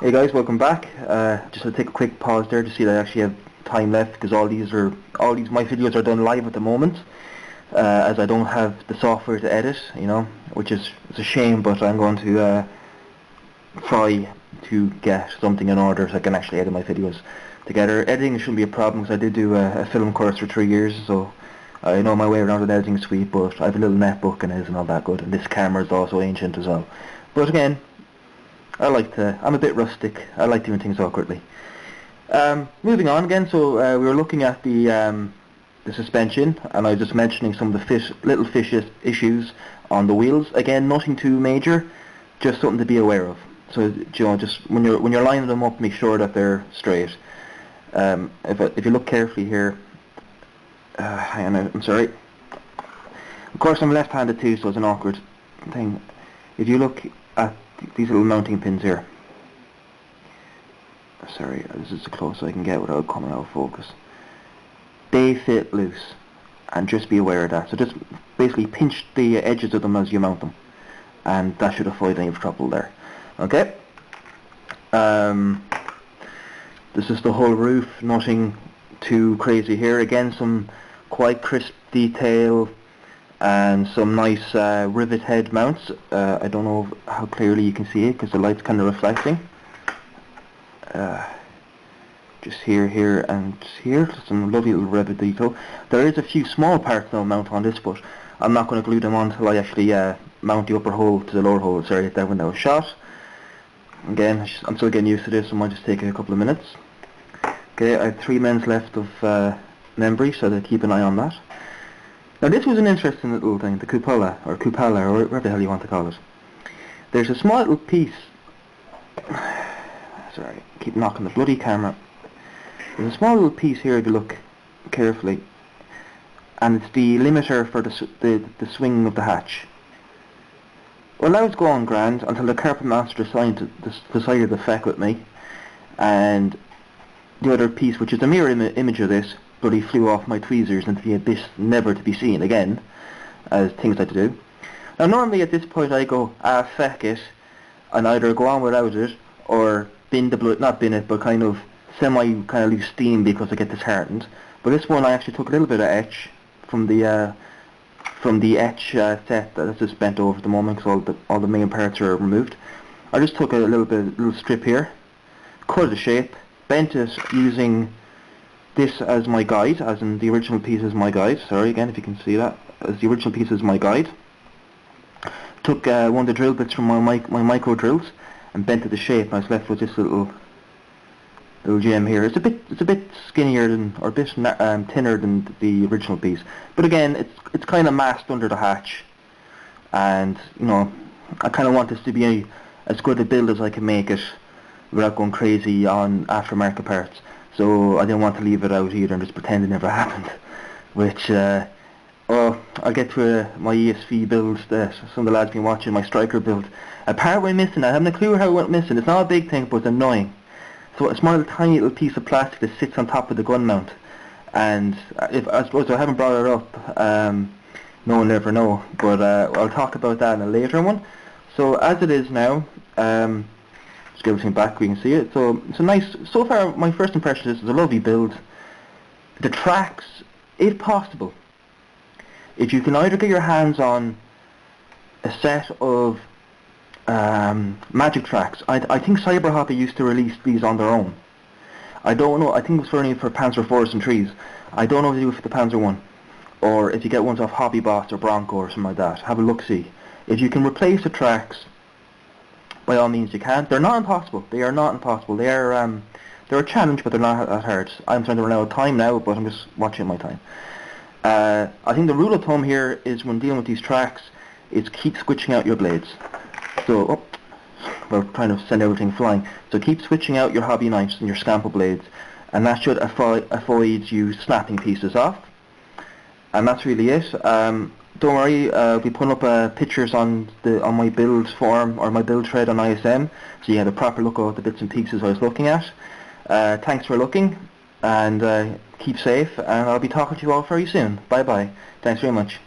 Hey guys, welcome back. Just to take a quick pause there to see that I actually have time left, because all these my videos are done live at the moment, as I don't have the software to edit, which is a shame, but I'm going to try to get something in order so I can actually edit my videos together. Editing shouldn't be a problem, because I did do a film course for 3 years, so I know my way around with editing suite, but I have a little netbook and it isn't all that good, and this camera is also ancient as well. But again, I'm a bit rustic. I like doing things awkwardly. Moving on again, so we were looking at the suspension, and I was just mentioning some of the little fish issues on the wheels. Again, nothing too major, just something to be aware of. So just when you're lining them up, make sure that they're straight. If you look carefully here, hang on, I'm sorry. Of course, I'm left-handed too, so it's an awkward thing. If you look at these little mounting pins here, sorry, this is as close as I can get without coming out of focus. They fit loose, and just be aware of that. So just basically pinch the edges of them as you mount them, and that should avoid any trouble there. Okay. This is the whole roof. Nothing too crazy here. Again, some quite crisp detail and some nice rivet head mounts. I don't know how clearly you can see it because the light's kind of reflecting. Just here, and here. Some lovely little rivet detail. There is a few small parts that I'll mount on this, but I'm not going to glue them on until I actually mount the upper hole to the lower hole. Sorry, that when that was shot. Again, I'm still getting used to this, so I might just take a couple of minutes. Okay, I have 3 minutes left of memory, so to keep an eye on that. Now this was an interesting little thing, the cupola, or whatever the hell you want to call it. There's a small little piece, sorry, keep knocking the bloody camera. There's a small little piece here if you look carefully, and it's the limiter for the swing of the hatch. Well, I was going grand until the carpet master decided to feck with me, and the other piece, which is a mirror image of this, but he flew off my tweezers into the abyss, never to be seen again, as things like to do. Now normally at this point I go, feck it, and either go on without it, or bin the blood, not bin it, but kind of lose steam because I get disheartened. But this one I actually took a little bit of etch from the etch set that is bent over at the moment, because all the main parts are removed. I just took a little strip here, cut the shape, bent it using this as my guide, as in the original piece is my guide. Sorry again if you can see that, as the original piece is my guide. Took one of the drill bits from my micro drills and bent it the shape, and I was left with this little gem here. It's a bit skinnier or a bit thinner than the original piece, but again it's kind of masked under the hatch, and I kind of want this to be as good a build as I can make it without going crazy on aftermarket parts. So I didn't want to leave it out either and just pretend it never happened, which I'll get to my ESV build that some of the lads been watching, my striker build. A part went missing. I haven't a clue how it went missing. It's not a big thing, but it's annoying. So a small tiny little piece of plastic that sits on top of the gun mount, and I suppose I haven't brought it up, no one will ever know, but I'll talk about that in a later one. So as it is now, just get everything back, we can see it. So it's a nice, so far my first impression is it's a lovely build. The tracks, if possible, if you can either get your hands on a set of magic tracks. I think Cyber Hobby used to release these on their own. I don't know, I think it was only for Panzer Forest and Trees. I don't know if they do it for the Panzer one, or if you get ones off Hobby Boss or Bronco or something like that. Have a look-see. If you can replace the tracks, by all means you can. They're not impossible. They are not impossible. They're a challenge, but they're not that hard. I'm trying to run out of time now, but I'm just watching my time. I think the rule of thumb here is when dealing with these tracks is keep switching out your blades. So, we're trying to send everything flying. So keep switching out your hobby knives and your scamper blades, and that should avoid you snapping pieces off. And that's really it. Don't worry, I'll be putting up pictures on my build forum or my build thread on ISM, so you have a proper look at the bits and pieces I was looking at. Thanks for looking, and keep safe, and I'll be talking to you all very soon. Bye bye. Thanks very much.